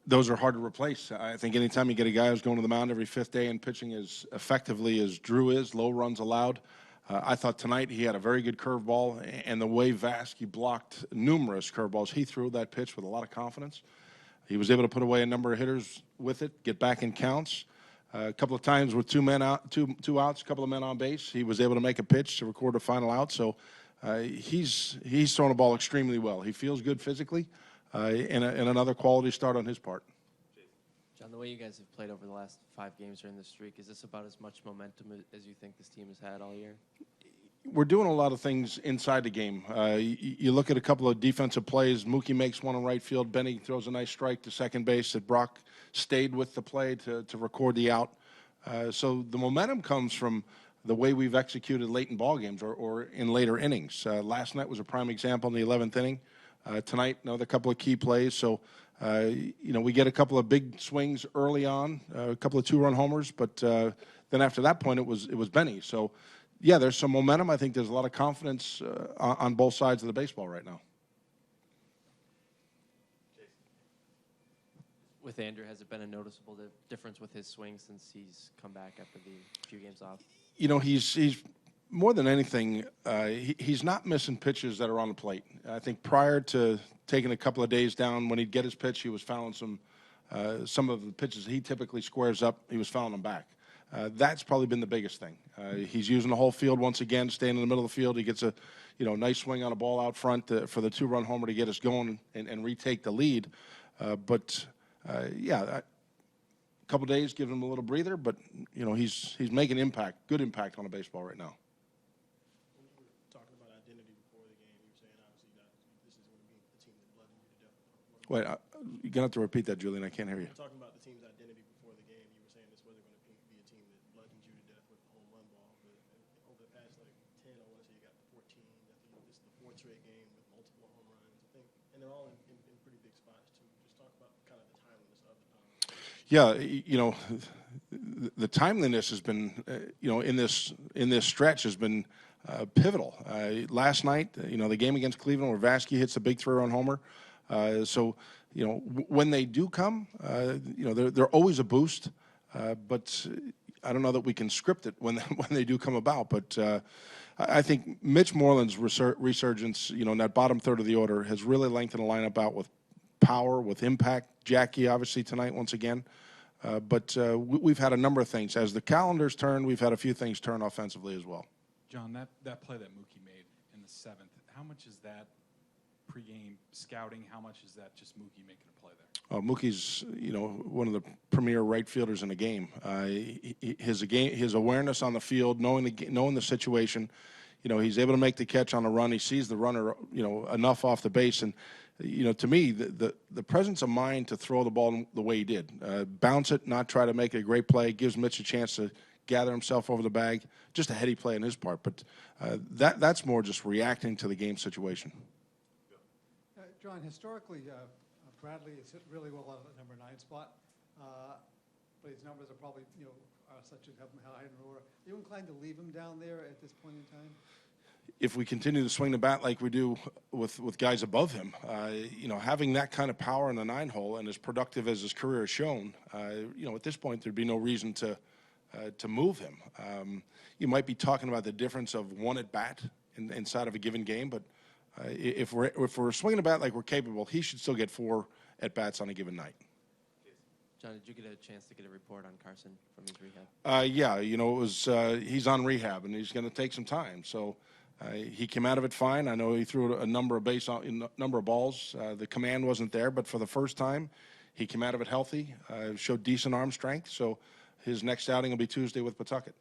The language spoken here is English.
those are hard to replace. I think anytime you get a guy who's going to the mound every fifth day and pitching as effectively as Drew is, low runs allowed. I thought tonight he had a very good curveball, and the way Vasky blocked numerous curveballs, he threw that pitch with a lot of confidence. He was able to put away a number of hitters with it, get back in counts. A couple of times with two outs, a couple of men on base, he was able to make a pitch to record a final out. So he's thrown the ball extremely well. He feels good physically, and another quality start on his part. John, the way you guys have played over the last 5 games during this streak, is this about as much momentum as you think this team has had all year? We're doing a lot of things inside the game. You look at a couple of defensive plays. Mookie makes one in right field. Benny throws a nice strike to second base that Brock stayed with the play to record the out. So the momentum comes from the way we've executed late in ball games or in later innings. Last night was a prime example in the 11th inning. Tonight, another couple of key plays. So, we get a couple of big swings early on, a couple of 2-run homers, but then after that point, it was Benny. So, yeah, there's some momentum. I think there's a lot of confidence on both sides of the baseball right now. With Andrew, has it been a noticeable difference with his swing since he's come back after the few games off? He's more than anything, he's not missing pitches that are on the plate. I think prior to taking a couple of days down, when he'd get his pitch, he was fouling some of the pitches he typically squares up. He was fouling them back. That's probably been the biggest thing. He's using the whole field once again, staying in the middle of the field. He gets a nice swing on a ball out front for the 2-run homer to get us going and retake the lead. A couple of days, give him a little breather, but he's making good impact on a baseball right now. When you were talking about identity before the game, you were saying obviously that this is going to be the team that bludgeoned you to death. Wait, you're gonna have to repeat that, Julian. I can't hear you. Talking about the team's identity before the game, you were saying this wasn't going to be a team that bludgeoned you to death with the home run ball. But over the past 10, I want to say you got 14. I think this is the 4th straight game with multiple home runs. I think, and they're all in pretty big spots too. Just talk about kind of the timeliness of the power. Yeah, the timeliness has been, in this stretch has been pivotal. Last night, the game against Cleveland where Vasky hits a big 3-run homer. So, when they do come, they're always a boost. But I don't know that we can script it when they do come about. But I think Mitch Moreland's resurgence, in that bottom third of the order has really lengthened the lineup out with power, with impact. Jackie, obviously, tonight once again. But we've had a number of things. As the calendars turn, we've had a few things turn offensively as well. John, that play that Mookie made in the 7th, how much is that pregame scouting? How much is that just Mookie making a play there? Mookie's, one of the premier right fielders in the game. His awareness on the field, knowing the situation, he's able to make the catch on a run. He sees the runner, enough off the base, and to me, the presence of mind to throw the ball the way he did, bounce it, not try to make a great play, gives Mitch a chance to gather himself over the bag. Just a heady play on his part, but that's more just reacting to the game situation. John, historically, Bradley has hit really well at the number 9 spot, but his numbers are probably are such a high in order. Are you inclined to leave him down there at this point in time? If we continue to swing the bat like we do with guys above him, having that kind of power in the 9-hole and as productive as his career has shown, at this point there'd be no reason to move him. You might be talking about the difference of 1 at bat inside of a given game, but if we're swinging the bat like we're capable, he should still get 4 at bats on a given night. John, did you get a chance to get a report on Carson from his rehab? Yeah, it was he's on rehab and he's going to take some time. So. He came out of it fine. I know he threw a number of balls. The command wasn't there, but for the first time, he came out of it healthy, showed decent arm strength. So his next outing will be Tuesday with Pawtucket.